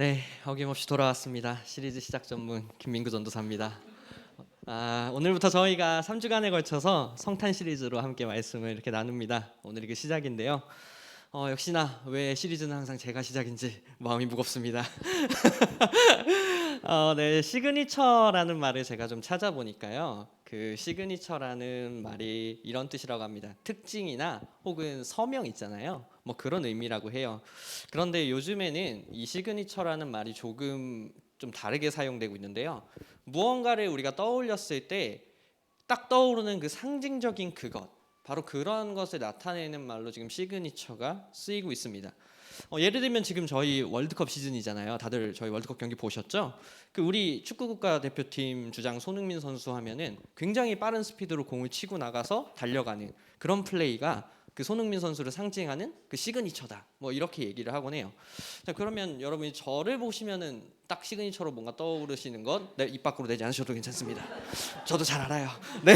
네, 어김없이 돌아왔습니다. 시리즈 시작 전문 김민구 전도사입니다. 오늘부터 저희가 3주간에 걸쳐서 성탄 시리즈로 함께 말씀을 이렇게 나눕니다. 오늘이 그 시작인데요. 역시나 왜 시리즈는 항상 제가 시작인지 마음이 무겁습니다. 네, 시그니처라는 말을 제가 좀 찾아보니까요. 그 시그니처라는 말이 이런 뜻이라고 합니다. 특징이나 혹은 서명 있잖아요. 뭐 그런 의미라고 해요. 그런데 요즘에는 이 시그니처라는 말이 조금 좀 다르게 사용되고 있는데요. 무언가를 우리가 떠올렸을 때 딱 떠오르는 그 상징적인 그것, 바로 그런 것을 나타내는 말로 지금 시그니처가 쓰이고 있습니다. 예를 들면 지금 저희 월드컵 시즌이잖아요. 다들 저희 월드컵 경기 보셨죠? 그 우리 축구 국가대표팀 주장 손흥민 선수 하면은 굉장히 빠른 스피드로 공을 치고 나가서 달려가는 그런 플레이가 그 손흥민 선수를 상징하는 그 시그니처다. 뭐 이렇게 얘기를 하곤 해요. 자, 그러면 여러분이 저를 보시면은 딱 시그니처로 뭔가 떠오르시는 것, 네, 입 밖으로 내지 않으셔도 괜찮습니다. 저도 잘 알아요. 네.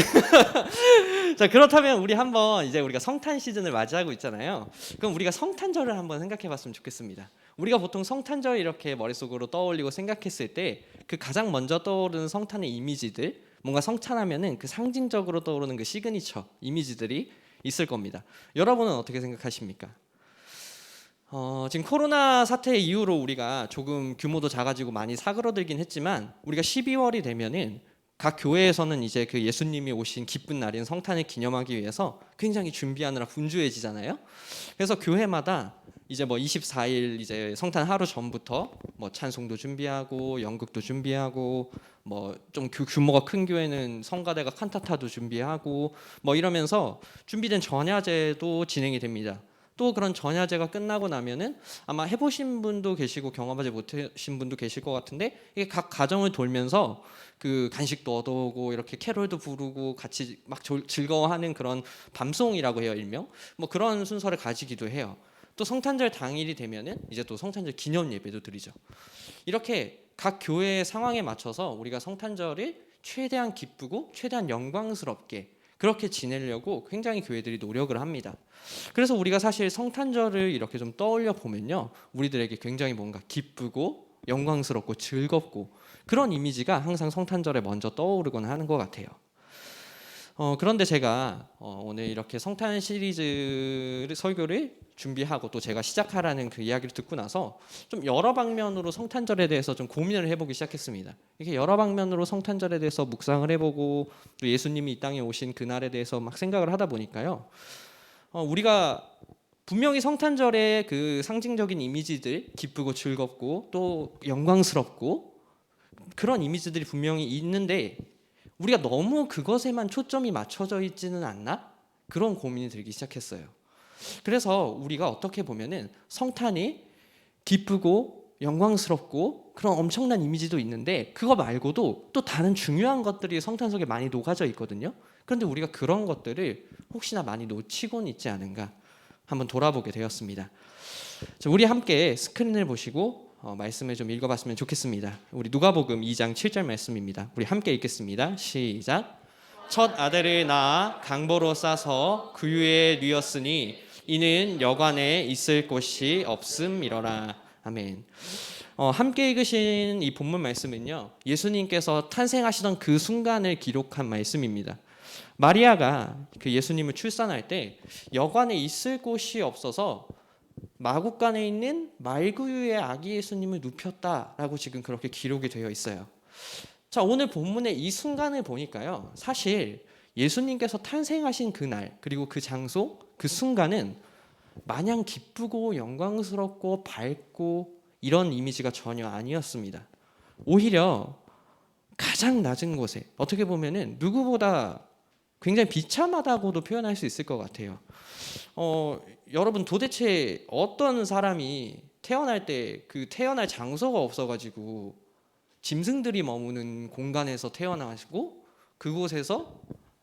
자, 그렇다면 우리 한번 이제 우리가 성탄 시즌을 맞이하고 있잖아요. 그럼 우리가 성탄절을 한번 생각해봤으면 좋겠습니다. 우리가 보통 성탄절 이렇게 머릿속으로 떠올리고 생각했을 때 그 가장 먼저 떠오르는 성탄의 이미지들, 뭔가 성탄하면은 그 상징적으로 떠오르는 그 시그니처 이미지들이 있을 겁니다. 여러분은 어떻게 생각하십니까? 지금 코로나 사태 이후로 우리가 조금 규모도 작아지고 많이 사그러들긴 했지만 우리가 12월이 되면은 각 교회에서는 이제 그 예수님이 오신 기쁜 날인 성탄을 기념하기 위해서 굉장히 준비하느라 분주해지잖아요. 그래서 교회마다 이제 뭐 24일 이제 성탄 하루 전부터 뭐 찬송도 준비하고 연극도 준비하고 뭐 좀 규모가 큰 교회는 성가대가 칸타타도 준비하고 뭐 이러면서 준비된 전야제도 진행이 됩니다. 또 그런 전야제가 끝나고 나면은 아마 해보신 분도 계시고 경험하지 못하신 분도 계실 것 같은데 이게 각 가정을 돌면서 그 간식도 얻어오고 이렇게 캐롤도 부르고 같이 막 즐거워하는 그런 밤송이라고 해요, 일명. 뭐 그런 순서를 가지기도 해요. 또 성탄절 당일이 되면은 이제 또 성탄절 기념 예배도 드리죠. 이렇게 각 교회의 상황에 맞춰서 우리가 성탄절을 최대한 기쁘고 최대한 영광스럽게 그렇게 지내려고 굉장히 교회들이 노력을 합니다. 그래서 우리가 사실 성탄절을 이렇게 좀 떠올려 보면요, 우리들에게 굉장히 뭔가 기쁘고 영광스럽고 즐겁고 그런 이미지가 항상 성탄절에 먼저 떠오르곤 하는 것 같아요. 그런데 제가 오늘 이렇게 성탄 시리즈 설교를 준비하고 또 제가 시작하라는 그 이야기를 듣고 나서 좀 여러 방면으로 성탄절에 대해서 좀 고민을 해보기 시작했습니다. 이렇게 여러 방면으로 성탄절에 대해서 묵상을 해보고 또 예수님이 이 땅에 오신 그날에 대해서 막 생각을 하다 보니까요, 우리가 분명히 성탄절의 그 상징적인 이미지들, 기쁘고 즐겁고 또 영광스럽고 그런 이미지들이 분명히 있는데 우리가 너무 그것에만 초점이 맞춰져 있지는 않나? 그런 고민이 들기 시작했어요. 그래서 우리가 어떻게 보면은 성탄이 기쁘고 영광스럽고 그런 엄청난 이미지도 있는데 그거 말고도 또 다른 중요한 것들이 성탄 속에 많이 녹아져 있거든요. 그런데 우리가 그런 것들을 혹시나 많이 놓치고는 있지 않은가 한번 돌아보게 되었습니다. 우리 함께 스크린을 보시고 말씀을 좀 읽어봤으면 좋겠습니다. 우리 누가복음 2장 7절 말씀입니다. 우리 함께 읽겠습니다. 시작. 첫 아들을 낳아 강보로 싸서 구유에 뉘었으니 이는 여관에 있을 곳이 없음이러라. 아멘. 함께 읽으신 이 본문 말씀은요, 예수님께서 탄생하시던 그 순간을 기록한 말씀입니다. 마리아가 그 예수님을 출산할 때 여관에 있을 곳이 없어서 마국간에 있는 말구유에 아기 예수님을 눕혔다라고 지금 그렇게 기록이 되어 있어요. 자, 오늘 본문의 이 순간을 보니까요, 사실 예수님께서 탄생하신 그날 그리고 그 장소 그 순간은 마냥 기쁘고 영광스럽고 밝고 이런 이미지가 전혀 아니었습니다. 오히려 가장 낮은 곳에 어떻게 보면은 누구보다 굉장히 비참하다고도 표현할 수 있을 것 같아요. 여러분 도대체 어떤 사람이 태어날 때 그 태어날 장소가 없어가지고 짐승들이 머무는 공간에서 태어나시고 그곳에서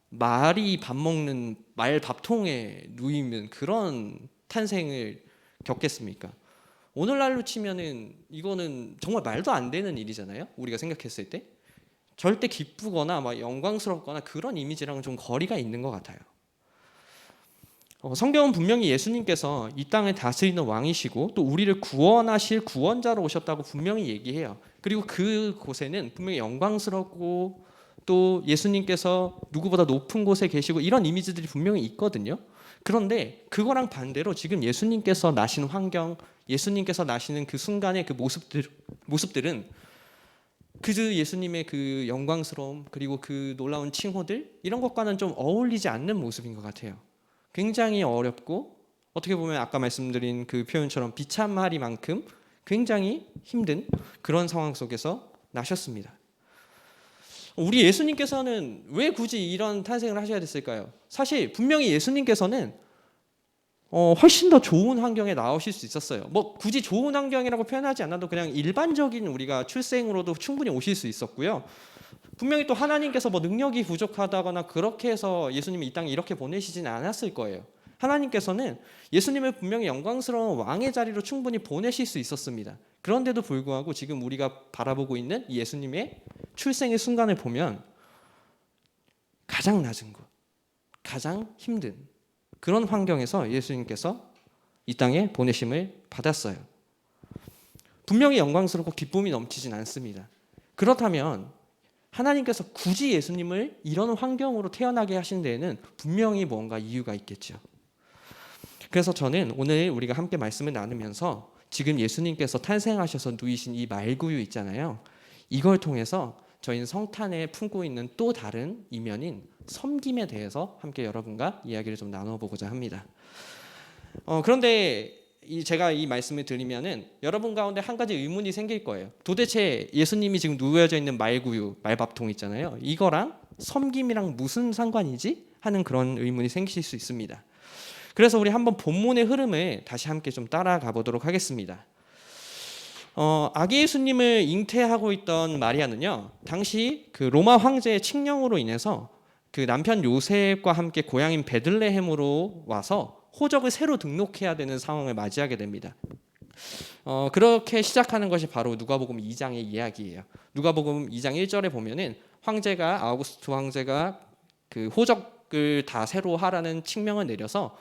말이 밥 먹는 말 밥통에 누이는 그런 탄생을 겪겠습니까? 오늘날로 치면은 이거는 정말 말도 안 되는 일이잖아요. 우리가 생각했을 때 절대 기쁘거나 막 영광스럽거나 그런 이미지랑은 좀 거리가 있는 것 같아요. 성경은 분명히 예수님께서 이 땅을 다스리는 왕이시고 또 우리를 구원하실 구원자로 오셨다고 분명히 얘기해요. 그리고 그곳에는 분명히 영광스럽고 또 예수님께서 누구보다 높은 곳에 계시고 이런 이미지들이 분명히 있거든요. 그런데 그거랑 반대로 지금 예수님께서 나신 환경, 예수님께서 나시는 그 순간의 그 모습들은 그 예수님의 그 영광스러움 그리고 그 놀라운 칭호들 이런 것과는 좀 어울리지 않는 모습인 것 같아요. 굉장히 어렵고 어떻게 보면 아까 말씀드린 그 표현처럼 비참하리만큼 굉장히 힘든 그런 상황 속에서 나셨습니다. 우리 예수님께서는 왜 굳이 이런 탄생을 하셔야 됐을까요? 사실 분명히 예수님께서는 훨씬 더 좋은 환경에 나오실 수 있었어요. 뭐 굳이 좋은 환경이라고 표현하지 않아도 그냥 일반적인 우리가 출생으로도 충분히 오실 수 있었고요. 분명히 또 하나님께서 뭐 능력이 부족하다거나 그렇게 해서 예수님을 이 땅에 이렇게 보내시지는 않았을 거예요. 하나님께서는 예수님을 분명히 영광스러운 왕의 자리로 충분히 보내실 수 있었습니다. 그런데도 불구하고 지금 우리가 바라보고 있는 예수님의 출생의 순간을 보면 가장 낮은 곳, 가장 힘든 그런 환경에서 예수님께서 이 땅에 보내심을 받았어요. 분명히 영광스럽고 기쁨이 넘치진 않습니다. 그렇다면 하나님께서 굳이 예수님을 이런 환경으로 태어나게 하신 데에는 분명히 뭔가 이유가 있겠죠. 그래서 저는 오늘 우리가 함께 말씀을 나누면서 지금 예수님께서 탄생하셔서 누이신 이 말구유 있잖아요. 이걸 통해서 저희는 성탄에 품고 있는 또 다른 이면인 섬김에 대해서 함께 여러분과 이야기를 좀 나눠보고자 합니다. 그런데 제가 이 말씀을 드리면은 여러분 가운데 한 가지 의문이 생길 거예요. 도대체 예수님이 지금 누워져 있는 말구유, 말밥통 있잖아요. 이거랑 섬김이랑 무슨 상관이지? 하는 그런 의문이 생기실 수 있습니다. 그래서 우리 한번 본문의 흐름을 다시 함께 좀 따라가 보도록 하겠습니다. 아기 예수님을 잉태하고 있던 마리아는요, 당시 그 로마 황제의 칙령으로 인해서 그 남편 요셉과 함께 고향인 베들레헴으로 와서 호적을 새로 등록해야 되는 상황을 맞이하게 됩니다. 그렇게 시작하는 것이 바로 누가복음 2장의 이야기예요. 누가복음 2장 1절에 보면은 아우구스투 황제가 그 호적을 다 새로 하라는 칙명을 내려서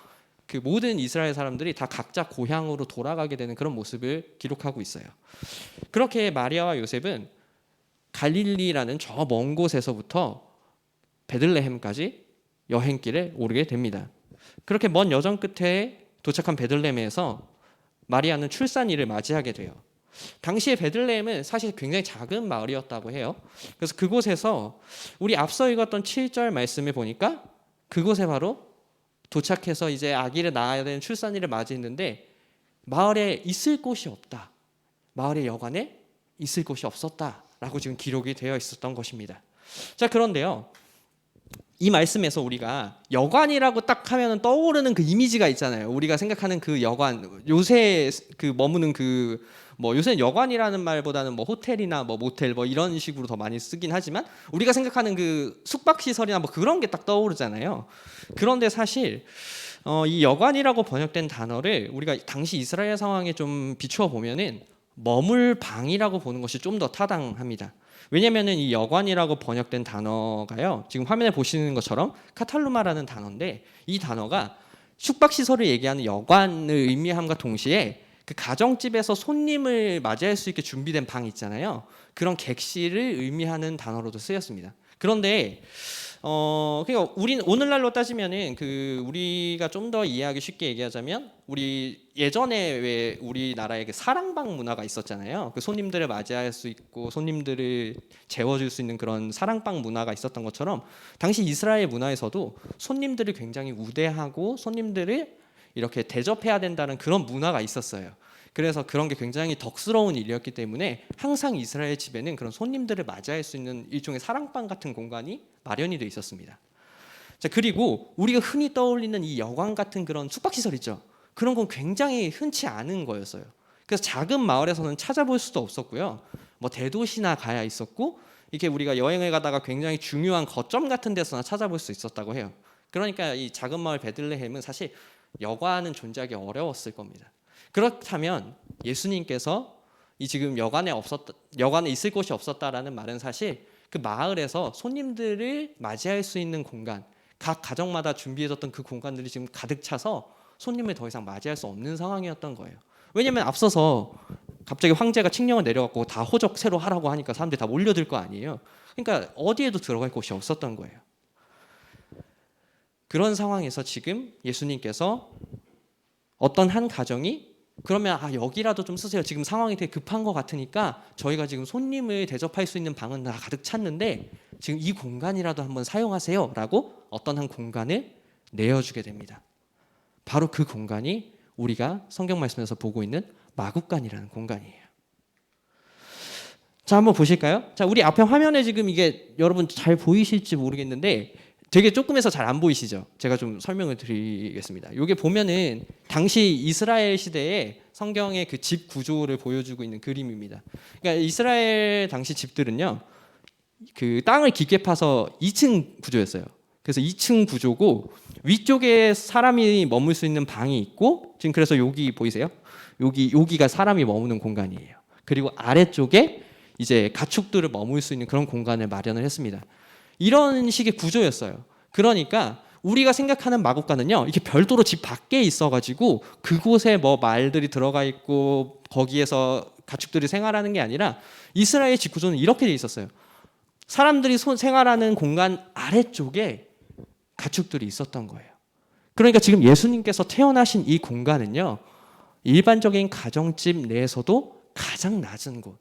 그 모든 이스라엘 사람들이 다 각자 고향으로 돌아가게 되는 그런 모습을 기록하고 있어요. 그렇게 마리아와 요셉은 갈릴리라는 저 먼 곳에서부터 베들레헴까지 여행길에 오르게 됩니다. 그렇게 먼 여정 끝에 도착한 베들레헴에서 마리아는 출산일을 맞이하게 돼요. 당시에 베들레헴은 사실 굉장히 작은 마을이었다고 해요. 그래서 그곳에서 우리 앞서 읽었던 7절 말씀에 보니까 그곳에 바로 도착해서 이제 아기를 낳아야 되는 출산일을 맞이했는데 마을에 있을 곳이 없다. 마을의 여관에 있을 곳이 없었다라고 지금 기록이 되어 있었던 것입니다. 자, 그런데요. 이 말씀에서 우리가 여관이라고 딱 하면 떠오르는 그 이미지가 있잖아요. 우리가 생각하는 그 여관, 요새 그 머무는 그 뭐 요새는 여관이라는 말보다는 뭐 호텔이나 뭐 모텔 뭐 이런 식으로 더 많이 쓰긴 하지만 우리가 생각하는 그 숙박 시설이나 뭐 그런 게 딱 떠오르잖아요. 그런데 사실 이 여관이라고 번역된 단어를 우리가 당시 이스라엘 상황에 좀 비추어 보면은 머물 방이라고 보는 것이 좀 더 타당합니다. 왜냐하면 이 여관이라고 번역된 단어가요, 지금 화면에 보시는 것처럼 카탈루마라는 단어인데 이 단어가 숙박시설을 얘기하는 여관을 의미함과 동시에 그 가정집에서 손님을 맞이할 수 있게 준비된 방 있잖아요. 그런 객실을 의미하는 단어로도 쓰였습니다. 그런데 그러니까 우리는 오늘날로 따지면은 그 우리가 좀 더 이해하기 쉽게 얘기하자면 우리 예전에 왜 우리나라에 그 사랑방 문화가 있었잖아요. 그 손님들을 맞이할 수 있고 손님들을 재워줄 수 있는 그런 사랑방 문화가 있었던 것처럼 당시 이스라엘 문화에서도 손님들을 굉장히 우대하고 손님들을 이렇게 대접해야 된다는 그런 문화가 있었어요. 그래서 그런 게 굉장히 덕스러운 일이었기 때문에 항상 이스라엘 집에는 그런 손님들을 맞이할 수 있는 일종의 사랑방 같은 공간이 마련이 돼 있었습니다. 자, 그리고 우리가 흔히 떠올리는 이 여관 같은 그런 숙박시설 있죠. 그런 건 굉장히 흔치 않은 거였어요. 그래서 작은 마을에서는 찾아볼 수도 없었고요. 뭐 대도시나 가야 있었고 이렇게 우리가 여행을 가다가 굉장히 중요한 거점 같은 데서나 찾아볼 수 있었다고 해요. 그러니까 이 작은 마을 베들레헴은 사실 여관은 존재하기 어려웠을 겁니다. 그렇다면 예수님께서 이 지금 여관에 있을 곳이 없었다라는 말은 사실 그 마을에서 손님들을 맞이할 수 있는 공간, 각 가정마다 준비해뒀던 그 공간들이 지금 가득 차서 손님을 더 이상 맞이할 수 없는 상황이었던 거예요. 왜냐면 앞서서 갑자기 황제가 칙령을 내려갖고 다 호적 새로 하라고 하니까 사람들이 다 몰려들 거 아니에요. 그러니까 어디에도 들어갈 곳이 없었던 거예요. 그런 상황에서 지금 예수님께서 어떤 한 가정이 그러면 여기라도 좀 쓰세요. 지금 상황이 되게 급한 것 같으니까 저희가 지금 손님을 대접할 수 있는 방은 다 가득 찼는데 지금 이 공간이라도 한번 사용하세요 라고 어떤 한 공간을 내어주게 됩니다. 바로 그 공간이 우리가 성경 말씀에서 보고 있는 마굿간이라는 공간이에요. 자, 한번 보실까요? 자, 우리 앞에 화면에 지금 이게 여러분 잘 보이실지 모르겠는데 되게 조금해서 잘 안 보이시죠? 제가 좀 설명을 드리겠습니다. 이게 보면은 당시 이스라엘 시대의 성경의 그 집 구조를 보여주고 있는 그림입니다. 그러니까 이스라엘 당시 집들은요, 그 땅을 깊게 파서 2층 구조였어요. 그래서 2층 구조고 위쪽에 사람이 머물 수 있는 방이 있고 지금 그래서 여기 보이세요? 여기가 사람이 머무는 공간이에요. 그리고 아래쪽에 이제 가축들을 머물 수 있는 그런 공간을 마련을 했습니다. 이런 식의 구조였어요. 그러니까 우리가 생각하는 마곡간은요, 이렇게 별도로 집 밖에 있어가지고 그곳에 뭐 말들이 들어가 있고 거기에서 가축들이 생활하는 게 아니라 이스라엘 집 구조는 이렇게 돼 있었어요. 사람들이 생활하는 공간 아래쪽에 가축들이 있었던 거예요. 그러니까 지금 예수님께서 태어나신 이 공간은요, 일반적인 가정집 내에서도 가장 낮은 곳,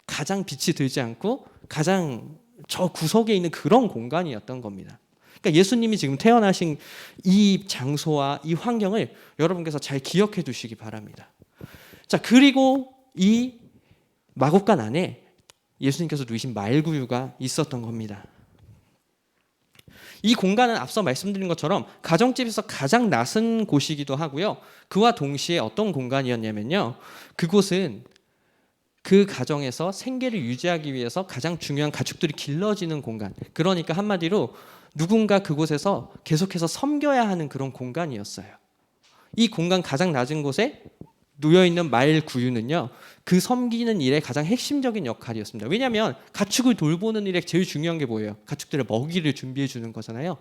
가장 빛이 들지 않고 가장 저 구석에 있는 그런 공간이었던 겁니다. 그러니까 예수님이 지금 태어나신 이 장소와 이 환경을 여러분께서 잘 기억해 두시기 바랍니다. 자, 그리고 이 마곡간 안에 예수님께서 누이신 말구유가 있었던 겁니다. 이 공간은 앞서 말씀드린 것처럼 가정집에서 가장 낮은 곳이기도 하고요. 그와 동시에 어떤 공간이었냐면요, 그곳은 그 가정에서 생계를 유지하기 위해서 가장 중요한 가축들이 길러지는 공간, 그러니까 한마디로 누군가 그곳에서 계속해서 섬겨야 하는 그런 공간이었어요. 이 공간 가장 낮은 곳에 놓여있는 말 구유는요, 그 섬기는 일의 가장 핵심적인 역할이었습니다. 왜냐하면 가축을 돌보는 일에 제일 중요한 게 뭐예요? 가축들의 먹이를 준비해 주는 거잖아요.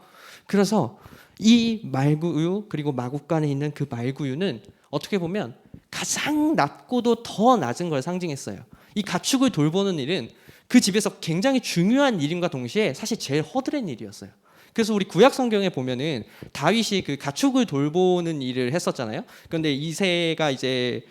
그래서 이 말구유 그리고 마곡간에 있는 그 말구유는 어떻게 보면 가장 낮고도 더 낮은 걸 상징했어요. 이 가축을 돌보는 일은 그 집에서 굉장히 중요한 일임과 동시에 사실 제일 허드렛 일이었어요. 그래서 우리 구약 성경에 보면은 다윗이 그 가축을 돌보는 일을 했었잖아요. 그런데 이새가 이제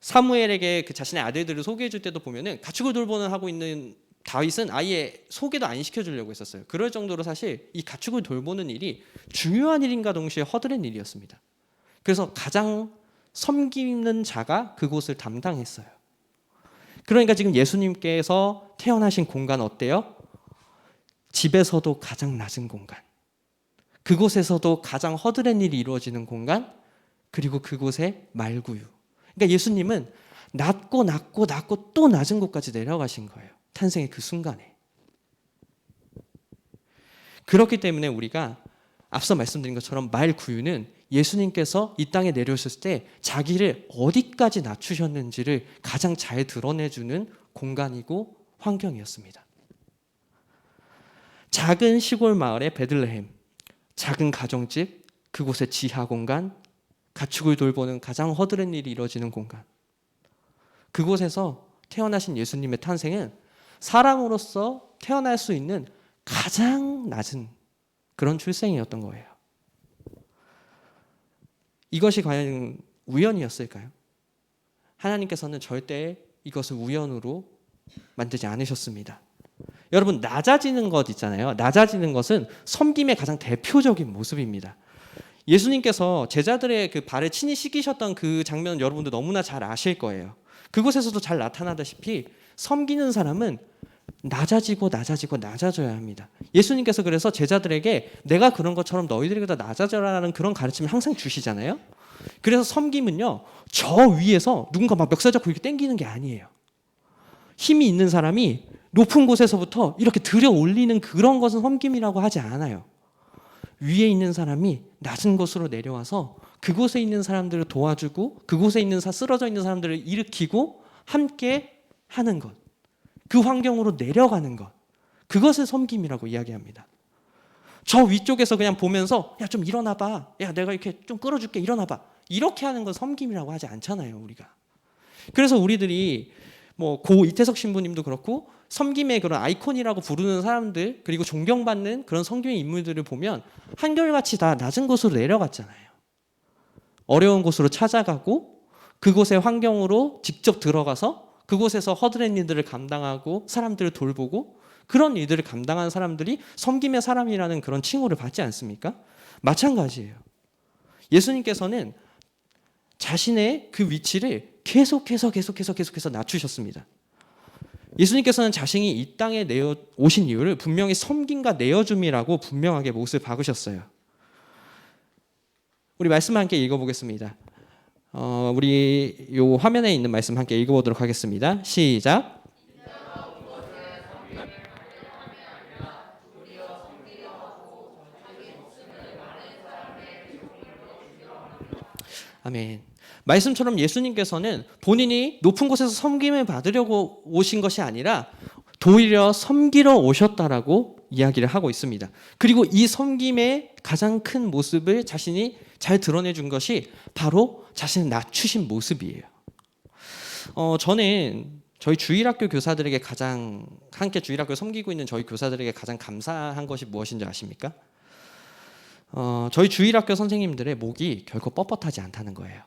사무엘에게 그 자신의 아들들을 소개해 줄 때도 보면은 가축을 돌보는 하고 있는 다윗은 아예 소개도 안 시켜주려고 했었어요. 그럴 정도로 사실 이 가축을 돌보는 일이 중요한 일인가 동시에 허드렛 일이었습니다. 그래서 가장 섬기는 자가 그곳을 담당했어요. 그러니까 지금 예수님께서 태어나신 공간 어때요? 집에서도 가장 낮은 공간, 그곳에서도 가장 허드렛 일이 이루어지는 공간, 그리고 그곳에 말구유. 그러니까 예수님은 낮고 낮고 낮고 또 낮은 곳까지 내려가신 거예요. 탄생의 그 순간에. 그렇기 때문에 우리가 앞서 말씀드린 것처럼 말구유는 예수님께서 이 땅에 내려오셨을 때 자기를 어디까지 낮추셨는지를 가장 잘 드러내주는 공간이고 환경이었습니다. 작은 시골 마을의 베들레헴, 작은 가정집, 그곳의 지하 공간, 가축을 돌보는 가장 허드렛 일이 이루어지는 공간, 그곳에서 태어나신 예수님의 탄생은 사람으로서 태어날 수 있는 가장 낮은 그런 출생이었던 거예요. 이것이 과연 우연이었을까요? 하나님께서는 절대 이것을 우연으로 만들지 않으셨습니다. 여러분, 낮아지는 것 있잖아요. 낮아지는 것은 섬김의 가장 대표적인 모습입니다. 예수님께서 제자들의 그 발을 친히 씻기셨던 그 장면 여러분들 너무나 잘 아실 거예요. 그곳에서도 잘 나타나다시피 섬기는 사람은 낮아지고 낮아지고 낮아져야 합니다. 예수님께서 그래서 제자들에게 내가 그런 것처럼 너희들에게도 낮아져라는 그런 가르침을 항상 주시잖아요. 그래서 섬김은요, 저 위에서 누군가 막 멱살 잡고 이렇게 당기는 게 아니에요. 힘이 있는 사람이 높은 곳에서부터 이렇게 들여 올리는 그런 것은 섬김이라고 하지 않아요. 위에 있는 사람이 낮은 곳으로 내려와서 그곳에 있는 사람들을 도와주고 그곳에 있는 쓰러져 있는 사람들을 일으키고 함께 하는 것, 그 환경으로 내려가는 것, 그것을 섬김이라고 이야기합니다. 저 위쪽에서 그냥 보면서 야, 좀 일어나 봐. 야, 내가 이렇게 좀 끌어줄게. 일어나 봐. 이렇게 하는 건 섬김이라고 하지 않잖아요, 우리가. 그래서 우리들이 뭐 고 이태석 신부님도 그렇고 섬김의 그런 아이콘이라고 부르는 사람들, 그리고 존경받는 그런 섬김의 인물들을 보면 한결같이 다 낮은 곳으로 내려갔잖아요. 어려운 곳으로 찾아가고 그곳의 환경으로 직접 들어가서 그곳에서 허드렛 일들을 감당하고 사람들을 돌보고 그런 일들을 감당한 사람들이 섬김의 사람이라는 그런 칭호를 받지 않습니까? 마찬가지예요. 예수님께서는 자신의 그 위치를 계속해서 낮추셨습니다. 예수님께서는 자신이 이 땅에 내어 오신 이유를 분명히 섬김과 내어줌이라고 분명하게 못을 박으셨어요. 우리 말씀 함께 읽어보겠습니다. 우리 요 화면에 있는 말씀 함께 읽어보도록 하겠습니다. 시작. 아멘. 말씀처럼 예수님께서는 본인이 높은 곳에서 섬김을 받으려고 오신 것이 아니라 도리어 섬기러 오셨다라고 이야기를 하고 있습니다. 그리고 이 섬김의 가장 큰 모습을 자신이 잘 드러내준 것이 바로 자신을 낮추신 모습이에요. 저는 저희 주일학교 교사들에게 가장 함께 주일학교 섬기고 있는 저희 교사들에게 가장 감사한 것이 무엇인지 아십니까? 저희 주일학교 선생님들의 목이 결코 뻣뻣하지 않다는 거예요.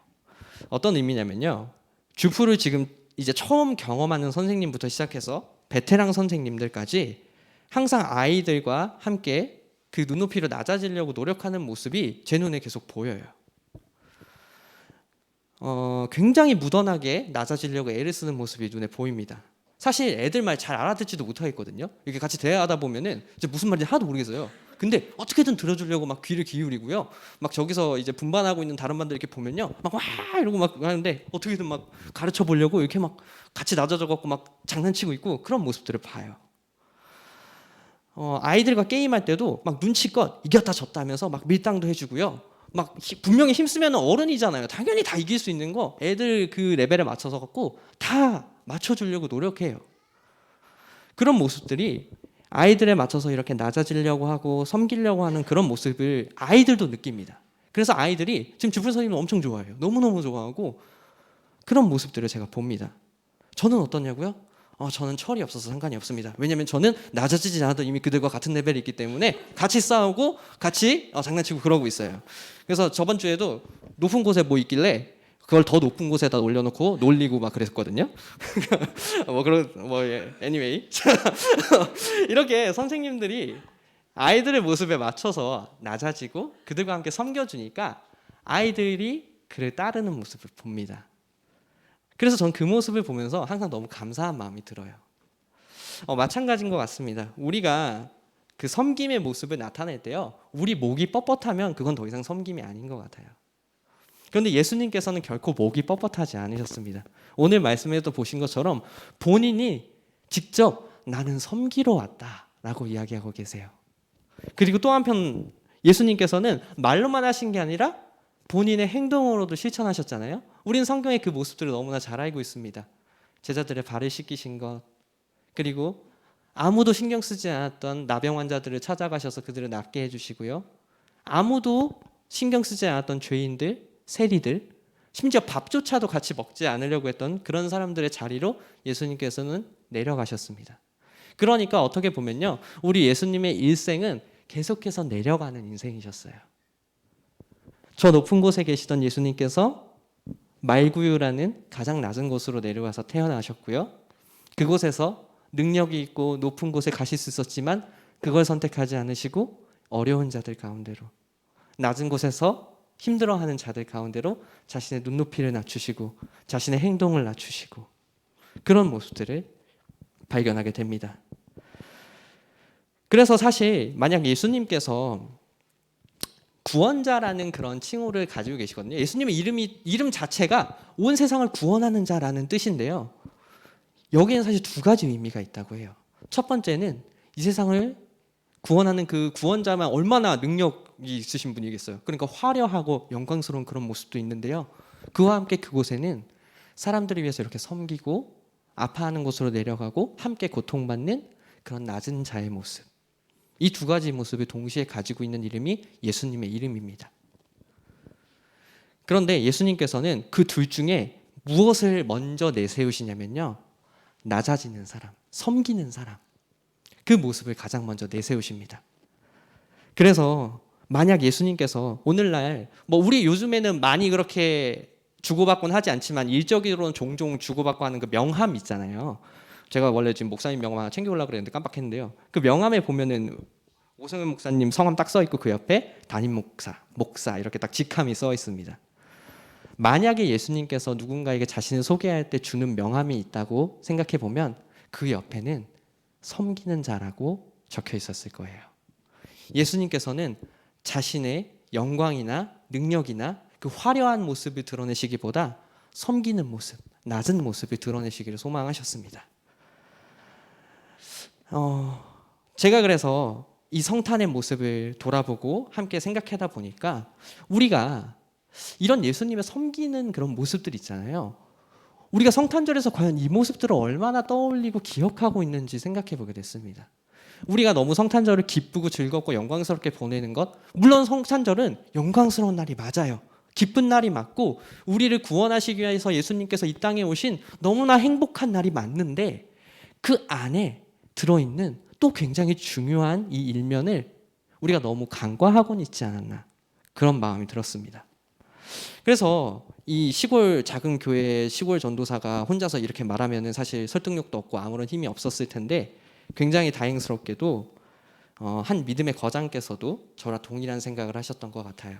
어떤 의미냐면요. 주프를 지금 이제 처음 경험하는 선생님부터 시작해서 베테랑 선생님들까지 항상 아이들과 함께 그 눈높이를 낮아지려고 노력하는 모습이 제 눈에 계속 보여요. 굉장히 무던하게 낮아지려고 애를 쓰는 모습이 눈에 보입니다. 사실 애들 말 잘 알아듣지도 못하겠거든요. 이렇게 같이 대화하다 보면은 이제 무슨 말인지 하나도 모르겠어요. 근데 어떻게든 들어주려고 막 귀를 기울이고요. 막 저기서 이제 분반하고 있는 다른 반들 이렇게 보면요, 막 와 이러고 막 하는데 어떻게든 막 가르쳐 보려고 이렇게 막 같이 낮아져 갖고 막 장난치고 있고 그런 모습들을 봐요. 아이들과 게임할 때도 막 눈치껏 이겼다 졌다 하면서 막 밀당도 해주고요. 막 분명히 힘쓰면 어른이잖아요. 당연히 다 이길 수 있는 거 애들 그 레벨에 맞춰서 갖고 다 맞춰주려고 노력해요. 그런 모습들이 아이들에 맞춰서 이렇게 낮아지려고 하고 섬기려고 하는 그런 모습을 아이들도 느낍니다. 그래서 아이들이 지금 주프 선생님을 엄청 좋아해요. 너무너무 좋아하고 그런 모습들을 제가 봅니다. 저는 어떠냐고요? 저는 철이 없어서 상관이 없습니다. 왜냐하면 저는 낮아지지 않아도 이미 그들과 같은 레벨이 있기 때문에 같이 싸우고 같이 장난치고 그러고 있어요. 그래서 저번 주에도 높은 곳에 뭐 있길래 그걸 더 높은 곳에다 올려놓고 놀리고 막 그랬거든요. anyway. 이렇게 선생님들이 아이들의 모습에 맞춰서 낮아지고 그들과 함께 섬겨주니까 아이들이 그를 따르는 모습을 봅니다. 그래서 전 그 모습을 보면서 항상 너무 감사한 마음이 들어요. 마찬가지인 것 같습니다. 우리가 그 섬김의 모습을 나타낼 때요, 우리 목이 뻣뻣하면 그건 더 이상 섬김이 아닌 것 같아요. 그런데 예수님께서는 결코 목이 뻣뻣하지 않으셨습니다. 오늘 말씀에도 보신 것처럼 본인이 직접 나는 섬기러 왔다라고 이야기하고 계세요. 그리고 또 한편 예수님께서는 말로만 하신 게 아니라 본인의 행동으로도 실천하셨잖아요. 우리는 성경의 그 모습들을 너무나 잘 알고 있습니다. 제자들의 발을 씻기신 것, 그리고 아무도 신경 쓰지 않았던 나병 환자들을 찾아가셔서 그들을 낫게 해주시고요. 아무도 신경 쓰지 않았던 죄인들, 세리들, 심지어 밥조차도 같이 먹지 않으려고 했던 그런 사람들의 자리로 예수님께서는 내려가셨습니다. 그러니까 어떻게 보면요, 우리 예수님의 일생은 계속해서 내려가는 인생이셨어요. 저 높은 곳에 계시던 예수님께서 말구유라는 가장 낮은 곳으로 내려와서 태어나셨고요. 그곳에서 능력이 있고 높은 곳에 가실 수 있었지만 그걸 선택하지 않으시고 어려운 자들 가운데로, 낮은 곳에서 힘들어하는 자들 가운데로 자신의 눈높이를 낮추시고 자신의 행동을 낮추시고 그런 모습들을 발견하게 됩니다. 그래서 사실 만약 예수님께서 구원자라는 그런 칭호를 가지고 계시거든요. 예수님의 이름 자체가 온 세상을 구원하는 자라는 뜻인데요. 여기에는 사실 두 가지 의미가 있다고 해요. 첫 번째는 이 세상을 구원하는 그 구원자만 얼마나 능력이 있으신 분이겠어요. 그러니까 화려하고 영광스러운 그런 모습도 있는데요. 그와 함께 그곳에는 사람들을 위해서 이렇게 섬기고 아파하는 곳으로 내려가고 함께 고통받는 그런 낮은 자의 모습, 이 두 가지 모습을 동시에 가지고 있는 이름이 예수님의 이름입니다. 그런데 예수님께서는 그 둘 중에 무엇을 먼저 내세우시냐면요, 낮아지는 사람, 섬기는 사람, 그 모습을 가장 먼저 내세우십니다. 그래서 만약 예수님께서 오늘날 우리 요즘에는 많이 그렇게 주고받곤 하지 않지만 일적으로는 종종 주고받고 하는 그 명함 있잖아요. 제가 원래 지금 목사님 명함 하나 챙겨오려고 그랬는데 깜빡했는데요. 그 명함에 보면은 오성현 목사님 성함 딱 써 있고 그 옆에 담임 목사 이렇게 딱 직함이 써 있습니다. 만약에 예수님께서 누군가에게 자신을 소개할 때 주는 명함이 있다고 생각해 보면 그 옆에는 섬기는 자라고 적혀 있었을 거예요. 예수님께서는 자신의 영광이나 능력이나 그 화려한 모습을 드러내시기보다 섬기는 모습, 낮은 모습을 드러내시기를 소망하셨습니다. 제가 그래서 이 성탄의 모습을 돌아보고 함께 생각하다 보니까 우리가 이런 예수님의 섬기는 그런 모습들 있잖아요. 우리가 성탄절에서 과연 이 모습들을 얼마나 떠올리고 기억하고 있는지 생각해 보게 됐습니다. 우리가 너무 성탄절을 기쁘고 즐겁고 영광스럽게 보내는 것, 물론 성탄절은 영광스러운 날이 맞아요. 기쁜 날이 맞고 우리를 구원하시기 위해서 예수님께서 이 땅에 오신 너무나 행복한 날이 맞는데 그 안에 들어있는 또 굉장히 중요한 이 일면을 우리가 너무 간과하고는 있지 않았나, 그런 마음이 들었습니다. 그래서 이 시골 작은 교회의 시골 전도사가 혼자서 이렇게 말하면 사실 설득력도 없고 아무런 힘이 없었을 텐데 굉장히 다행스럽게도 한 믿음의 거장께서도 저랑 동일한 생각을 하셨던 것 같아요.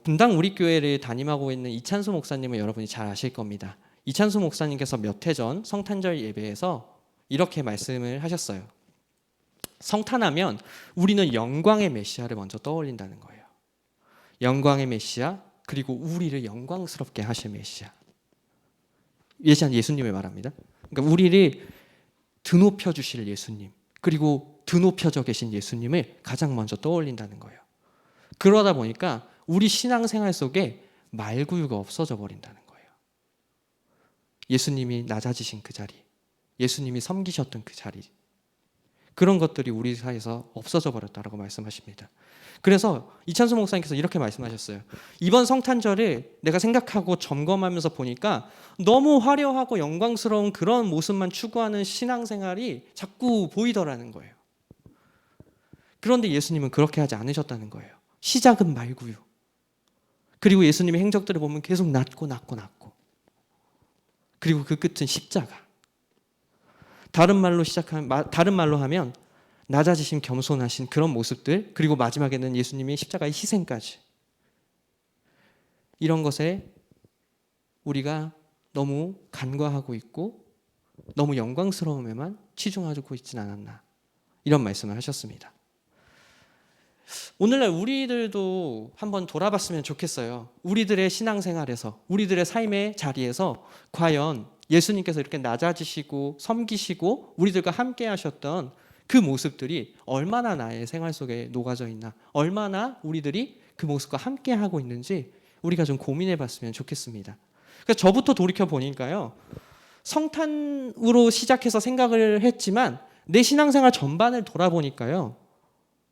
분당 우리 교회를 담임하고 있는 이찬수 목사님은 여러분이 잘 아실 겁니다. 이찬수 목사님께서 몇 해 전 성탄절 예배에서 이렇게 말씀을 하셨어요. 성탄하면 우리는 영광의 메시아를 먼저 떠올린다는 거예요. 영광의 메시아, 그리고 우리를 영광스럽게 하실 메시아. 예수님을 말합니다. 그러니까 우리를 드높여 주실 예수님, 그리고 드높여져 계신 예수님을 가장 먼저 떠올린다는 거예요. 그러다 보니까 우리 신앙생활 속에 말구유가 없어져 버린다는 거예요. 예수님이 낮아지신 그 자리, 예수님이 섬기셨던 그 자리, 그런 것들이 우리 사이에서 없어져 버렸다라고 말씀하십니다. 그래서 이찬수 목사님께서 이렇게 말씀하셨어요. 이번 성탄절을 내가 생각하고 점검하면서 보니까 너무 화려하고 영광스러운 그런 모습만 추구하는 신앙생활이 자꾸 보이더라는 거예요. 그런데 예수님은 그렇게 하지 않으셨다는 거예요. 시작은 말구유. 그리고 예수님의 행적들을 보면 계속 낮고 그리고 그 끝은 십자가. 다른 말로 하면 낮아지신 겸손하신 그런 모습들, 그리고 마지막에는 예수님의 십자가의 희생까지. 이런 것에 우리가 너무 간과하고 있고 너무 영광스러움에만 치중하고 있지는 않았나, 이런 말씀을 하셨습니다. 오늘날 우리들도 한번 돌아봤으면 좋겠어요. 우리들의 신앙생활에서, 우리들의 삶의 자리에서 과연 예수님께서 이렇게 낮아지시고 섬기시고 우리들과 함께 하셨던 그 모습들이 얼마나 나의 생활 속에 녹아져 있나, 얼마나 우리들이 그 모습과 함께 하고 있는지 우리가 좀 고민해 봤으면 좋겠습니다. 그래서 저부터 돌이켜 보니까요, 성탄으로 시작해서 생각을 했지만 내 신앙생활 전반을 돌아보니까요,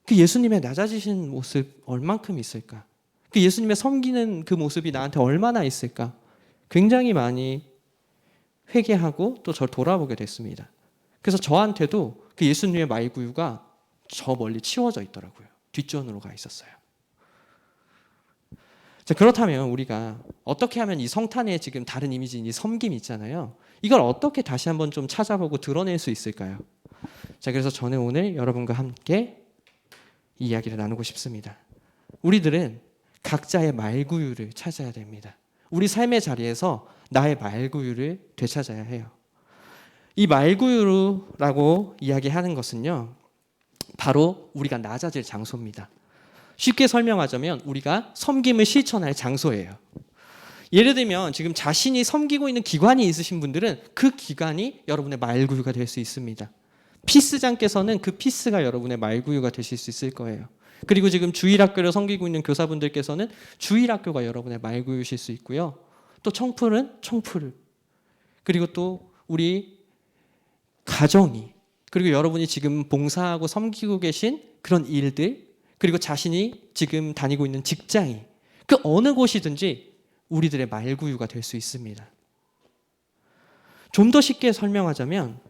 그 예수님의 낮아지신 모습 얼만큼 있을까, 그 예수님의 섬기는 그 모습이 나한테 얼마나 있을까, 굉장히 많이 회개하고 또 저를 돌아보게 됐습니다. 그래서 저한테도 그 예수님의 말구유가 저 멀리 치워져 있더라고요. 뒷전으로 가 있었어요. 자, 그렇다면 우리가 어떻게 하면 이 성탄의 지금 다른 이미지인 이 섬김이 있잖아요, 이걸 어떻게 다시 한번 좀 찾아보고 드러낼 수 있을까요? 자, 그래서 저는 오늘 여러분과 함께 이 이야기를 나누고 싶습니다. 우리들은 각자의 말구유를 찾아야 됩니다. 우리 삶의 자리에서 나의 말구유를 되찾아야 해요. 이 말구유라고 이야기하는 것은요, 바로 우리가 낮아질 장소입니다. 쉽게 설명하자면 우리가 섬김을 실천할 장소예요. 예를 들면 지금 자신이 섬기고 있는 기관이 있으신 분들은 그 기관이 여러분의 말구유가 될 수 있습니다. 피스장께서는 그 피스가 여러분의 말구유가 되실 수 있을 거예요. 그리고 지금 주일학교를 섬기고 있는 교사분들께서는 주일학교가 여러분의 말구유실 수 있고요. 또 청풀은 청풀, 그리고 또 우리 가정이 그리고 여러분이 지금 봉사하고 섬기고 계신 그런 일들, 그리고 자신이 지금 다니고 있는 직장이 그 어느 곳이든지 우리들의 말구유가 될 수 있습니다. 좀 더 쉽게 설명하자면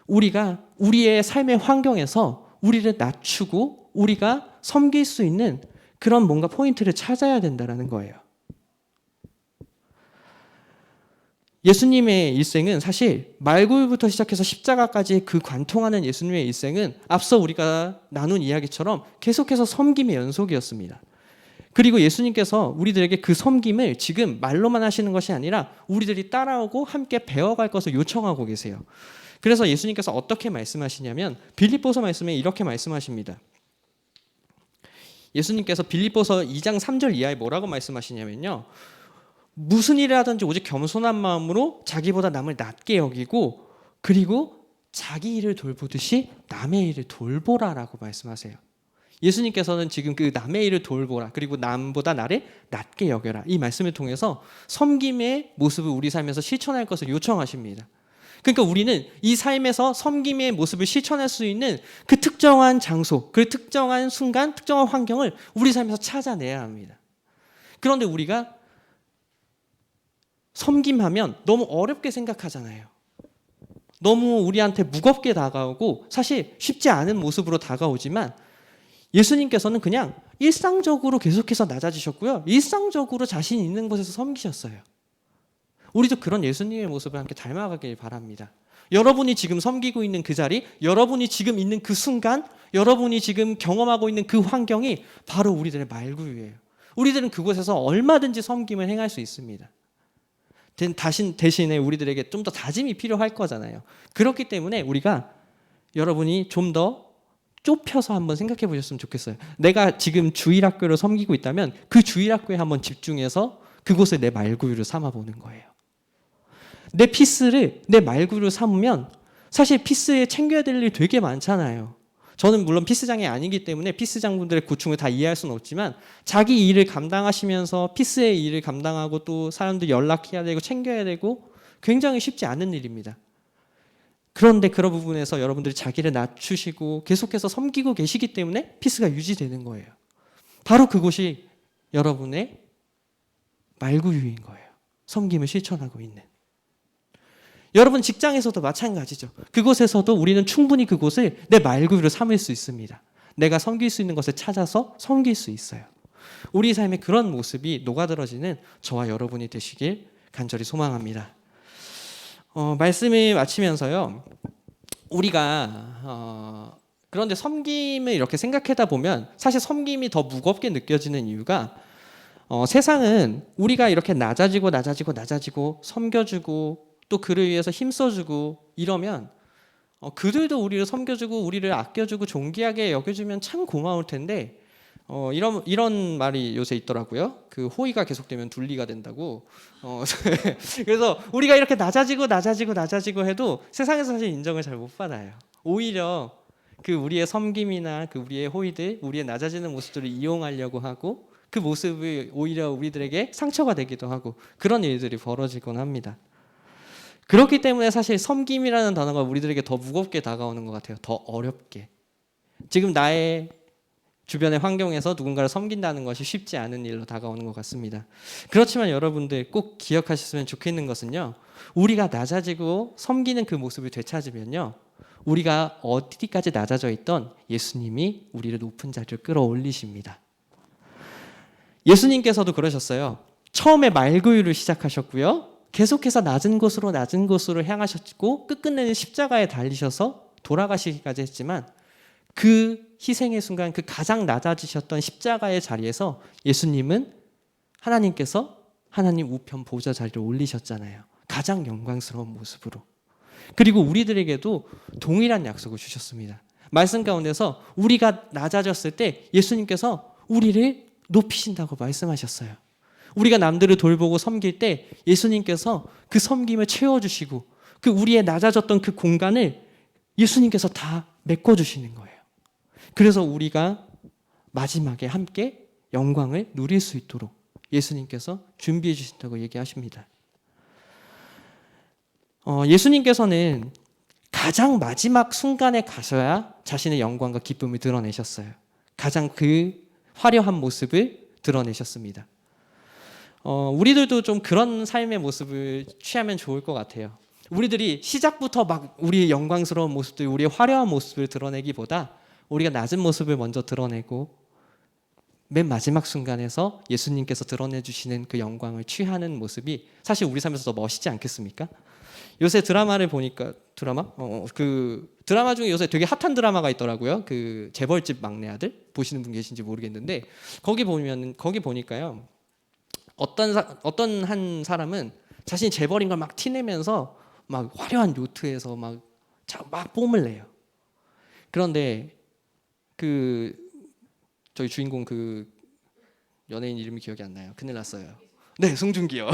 우리가 우리의 삶의 환경에서 우리를 낮추고 우리가 섬길 수 있는 그런 뭔가 포인트를 찾아야 된다는 거예요. 예수님의 일생은 사실 말구유부터 시작해서 십자가까지 그 관통하는 예수님의 일생은 앞서 우리가 나눈 이야기처럼 계속해서 섬김의 연속이었습니다. 그리고 예수님께서 우리들에게 그 섬김을 지금 말로만 하시는 것이 아니라 우리들이 따라오고 함께 배워갈 것을 요청하고 계세요. 그래서 예수님께서 어떻게 말씀하시냐면 빌립보서 말씀에 이렇게 말씀하십니다. 예수님께서 빌립보서 2장 3절 이하에 뭐라고 말씀하시냐면요. 무슨 일을 하든지 오직 겸손한 마음으로 자기보다 남을 낮게 여기고 그리고 자기 일을 돌보듯이 남의 일을 돌보라라고 말씀하세요. 예수님께서는 지금 그 남의 일을 돌보라 그리고 남보다 나를 낮게 여겨라 이 말씀을 통해서 섬김의 모습을 우리 삶에서 실천할 것을 요청하십니다. 그러니까 우리는 이 삶에서 섬김의 모습을 실천할 수 있는 그 특정한 장소, 그 특정한 순간, 특정한 환경을 우리 삶에서 찾아내야 합니다. 그런데 우리가 섬김하면 너무 어렵게 생각하잖아요. 너무 우리한테 무겁게 다가오고 사실 쉽지 않은 모습으로 다가오지만 예수님께서는 그냥 일상적으로 계속해서 낮아지셨고요. 일상적으로 자신 있는 곳에서 섬기셨어요. 우리도 그런 예수님의 모습을 함께 닮아가길 바랍니다. 여러분이 지금 섬기고 있는 그 자리, 여러분이 지금 있는 그 순간, 여러분이 지금 경험하고 있는 그 환경이 바로 우리들의 말구유예요. 우리들은 그곳에서 얼마든지 섬김을 행할 수 있습니다. 대신에 우리들에게 좀 더 다짐이 필요할 거잖아요. 그렇기 때문에 우리가 여러분이 좀 더 좁혀서 한번 생각해 보셨으면 좋겠어요. 내가 지금 주일학교를 섬기고 있다면 그 주일학교에 한번 집중해서 그곳을 내 말구유로 삼아보는 거예요. 내 피스를 내 말구유로 삼으면 사실 피스에 챙겨야 될 일이 되게 많잖아요. 저는 물론 피스장이 아니기 때문에 피스장분들의 고충을 다 이해할 수는 없지만 자기 일을 감당하시면서 피스의 일을 감당하고 또 사람들 연락해야 되고 챙겨야 되고 굉장히 쉽지 않은 일입니다. 그런데 그런 부분에서 여러분들이 자기를 낮추시고 계속해서 섬기고 계시기 때문에 피스가 유지되는 거예요. 바로 그곳이 여러분의 말구유인 거예요. 섬김을 실천하고 있는. 여러분 직장에서도 마찬가지죠. 그곳에서도 우리는 충분히 그곳을 내 말구유로 삼을 수 있습니다. 내가 섬길 수 있는 것을 찾아서 섬길 수 있어요. 우리 삶의 그런 모습이 녹아들어지는 저와 여러분이 되시길 간절히 소망합니다. 말씀을 마치면서요. 우리가 그런데 섬김을 이렇게 생각하다 보면 사실 섬김이 더 무겁게 느껴지는 이유가 세상은 우리가 이렇게 낮아지고 섬겨주고 또 그를 위해서 힘써주고 이러면 그들도 우리를 섬겨주고 우리를 아껴주고 존귀하게 여겨주면 참 고마울 텐데 이런 말이 요새 있더라고요. 그 호의가 계속되면 둘리가 된다고. 그래서 우리가 이렇게 낮아지고 해도 세상에서 사실 인정을 잘 못 받아요. 오히려 그 우리의 섬김이나 그 우리의 호의들, 우리의 낮아지는 모습들을 이용하려고 하고 그 모습이 오히려 우리들에게 상처가 되기도 하고 그런 일들이 벌어지곤 합니다. 그렇기 때문에 사실 섬김이라는 단어가 우리들에게 더 무겁게 다가오는 것 같아요. 더 어렵게. 지금 나의 주변의 환경에서 누군가를 섬긴다는 것이 쉽지 않은 일로 다가오는 것 같습니다. 그렇지만 여러분들 꼭 기억하셨으면 좋겠는 것은요. 우리가 낮아지고 섬기는 그 모습을 되찾으면요. 우리가 어디까지 낮아져 있던 예수님이 우리를 높은 자리로 끌어올리십니다. 예수님께서도 그러셨어요. 처음에 말구유를 시작하셨고요. 계속해서 낮은 곳으로 향하셨고 끝끝내는 십자가에 달리셔서 돌아가시기까지 했지만 그 희생의 순간 그 가장 낮아지셨던 십자가의 자리에서 예수님은 하나님께서 하나님 우편 보좌 자리를 올리셨잖아요. 가장 영광스러운 모습으로. 그리고 우리들에게도 동일한 약속을 주셨습니다. 말씀 가운데서 우리가 낮아졌을 때 예수님께서 우리를 높이신다고 말씀하셨어요. 우리가 남들을 돌보고 섬길 때 예수님께서 그 섬김을 채워주시고 그 우리의 낮아졌던 그 공간을 예수님께서 다 메꿔주시는 거예요. 그래서 우리가 마지막에 함께 영광을 누릴 수 있도록 예수님께서 준비해 주신다고 얘기하십니다. 예수님께서는 가장 마지막 순간에 가서야 자신의 영광과 기쁨을 드러내셨어요. 가장 그 화려한 모습을 드러내셨습니다. 우리들도 좀 그런 삶의 모습을 취하면 좋을 것 같아요. 우리들이 시작부터 막 우리의 영광스러운 모습들, 우리의 화려한 모습을 드러내기보다 우리가 낮은 모습을 먼저 드러내고 맨 마지막 순간에서 예수님께서 드러내주시는 그 영광을 취하는 모습이 사실 우리 삶에서 더 멋있지 않겠습니까? 요새 드라마를 보니까 그 드라마 중에 요새 되게 핫한 드라마가 있더라고요. 그 재벌집 막내 아들 보시는 분 계신지 모르겠는데 거기 보니까요. 어떤 한 사람은 자신이 재벌인 걸 막 티내면서 막 화려한 요트에서 막 뽐을 내요. 그런데 그 저희 주인공 그 연예인 이름이 기억이 안 나요. 큰일 났어요. 네, 송중기요.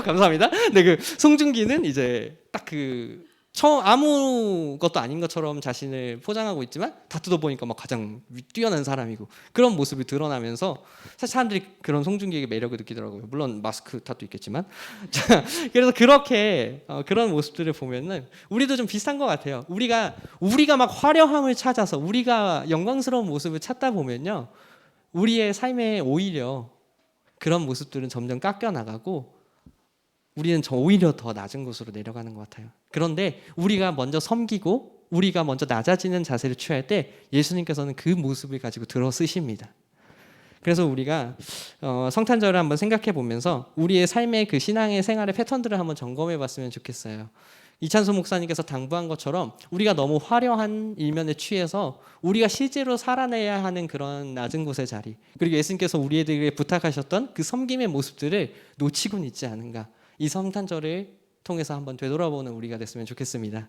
감사합니다. 네, 그 송중기는 이제 딱 그 처음 아무것도 아닌 것처럼 자신을 포장하고 있지만 다 뜯어보니까 막 가장 뛰어난 사람이고 그런 모습이 드러나면서 사실 사람들이 그런 송중기에게 매력을 느끼더라고요. 물론 마스크 탓도 있겠지만. 자, 그래서 그렇게 그런 모습들을 보면은 우리도 좀 비슷한 것 같아요. 우리가 막 화려함을 찾아서 우리가 영광스러운 모습을 찾다 보면요, 우리의 삶에 오히려 그런 모습들은 점점 깎여 나가고 우리는 오히려 더 낮은 곳으로 내려가는 것 같아요. 그런데 우리가 먼저 섬기고 우리가 먼저 낮아지는 자세를 취할 때 예수님께서는 그 모습을 가지고 들어 쓰십니다. 그래서 우리가 성탄절을 한번 생각해 보면서 우리의 삶의 그 신앙의 생활의 패턴들을 한번 점검해 봤으면 좋겠어요. 이찬수 목사님께서 당부한 것처럼 우리가 너무 화려한 일면에 취해서 우리가 실제로 살아내야 하는 그런 낮은 곳의 자리, 그리고 예수님께서 우리에게 부탁하셨던 그 섬김의 모습들을 놓치고는 있지 않은가, 이 성탄절을 통해서 한번 되돌아보는 우리가 됐으면 좋겠습니다.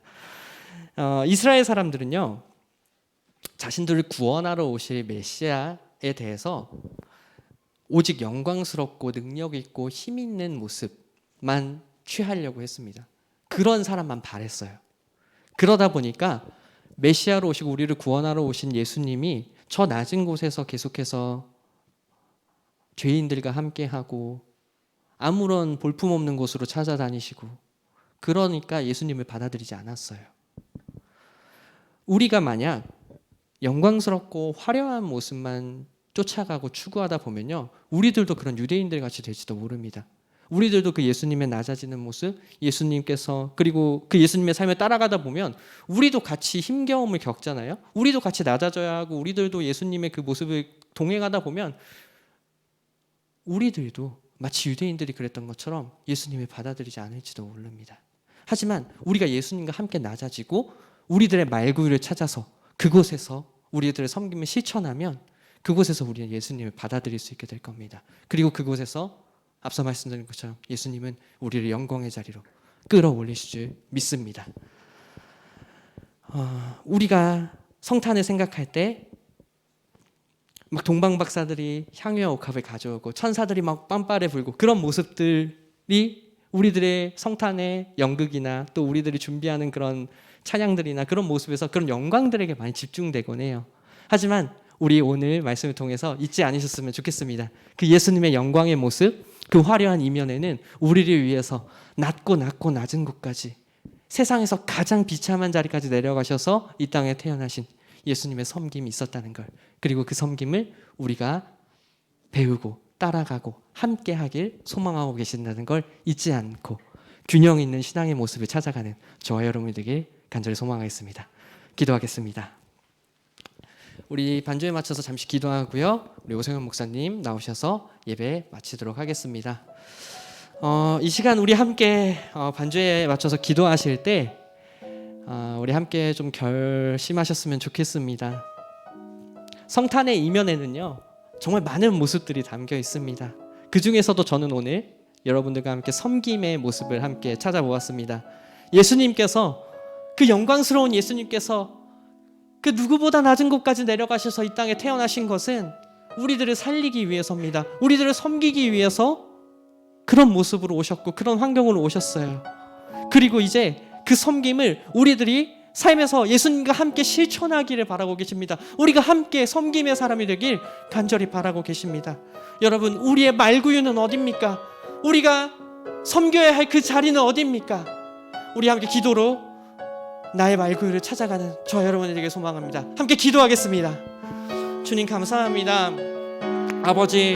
이스라엘 사람들은요, 자신들을 구원하러 오실 메시아에 대해서 오직 영광스럽고 능력 있고 힘 있는 모습만 취하려고 했습니다. 그런 사람만 바랬어요. 그러다 보니까 메시아로 오시고 우리를 구원하러 오신 예수님이 저 낮은 곳에서 계속해서 죄인들과 함께하고 아무런 볼품없는 곳으로 찾아다니시고, 그러니까 예수님을 받아들이지 않았어요. 우리가 만약 영광스럽고 화려한 모습만 쫓아가고 추구하다 보면요, 우리들도 그런 유대인들 같이 될지도 모릅니다. 우리들도 그 예수님의 낮아지는 모습, 예수님께서 그리고 그 예수님의 삶을 따라가다 보면 우리도 같이 힘겨움을 겪잖아요. 우리도 같이 낮아져야 하고 우리들도 예수님의 그 모습을 동행하다 보면 우리들도 마치 유대인들이 그랬던 것처럼 예수님을 받아들이지 않을지도 모릅니다. 하지만 우리가 예수님과 함께 낮아지고 우리들의 말구유를 찾아서 그곳에서 우리들의 섬김을 실천하면 그곳에서 우리는 예수님을 받아들일 수 있게 될 겁니다. 그리고 그곳에서 앞서 말씀드린 것처럼 예수님은 우리를 영광의 자리로 끌어올리실 줄 믿습니다. 우리가 성탄을 생각할 때 막 동방박사들이 향유와 옥합을 가져오고 천사들이 막 빰빠레 불고 그런 모습들이 우리들의 성탄의 연극이나 또 우리들이 준비하는 그런 찬양들이나 그런 모습에서 그런 영광들에게 많이 집중되곤 해요. 하지만 우리 오늘 말씀을 통해서 잊지 않으셨으면 좋겠습니다. 그 예수님의 영광의 모습, 그 화려한 이면에는 우리를 위해서 낮고 낮은 곳까지, 세상에서 가장 비참한 자리까지 내려가셔서 이 땅에 태어나신 예수님의 섬김이 있었다는 걸, 그리고 그 섬김을 우리가 배우고 따라가고 함께 하길 소망하고 계신다는 걸 잊지 않고 균형 있는 신앙의 모습을 찾아가는 저와 여러분이 되길 간절히 소망하겠습니다. 기도하겠습니다. 우리 반주에 맞춰서 잠시 기도하고요, 우리 오성현 목사님 나오셔서 예배 마치도록 하겠습니다. 이 시간 우리 함께 반주에 맞춰서 기도하실 때 우리 함께 좀 결심하셨으면 좋겠습니다. 성탄의 이면에는요, 정말 많은 모습들이 담겨 있습니다. 그 중에서도 저는 오늘 여러분들과 함께 섬김의 모습을 함께 찾아보았습니다. 예수님께서, 그 영광스러운 예수님께서 그 누구보다 낮은 곳까지 내려가셔서 이 땅에 태어나신 것은 우리들을 살리기 위해서입니다. 우리들을 섬기기 위해서 그런 모습으로 오셨고 그런 환경으로 오셨어요. 그리고 이제 그 섬김을 우리들이 삶에서 예수님과 함께 실천하기를 바라고 계십니다. 우리가 함께 섬김의 사람이 되길 간절히 바라고 계십니다. 여러분, 우리의 말구유는 어디입니까? 우리가 섬겨야 할 그 자리는 어디입니까? 우리 함께 기도로 나의 말구유를 찾아가는 저 여러분이 되길 소망합니다. 함께 기도하겠습니다. 주님 감사합니다. 아버지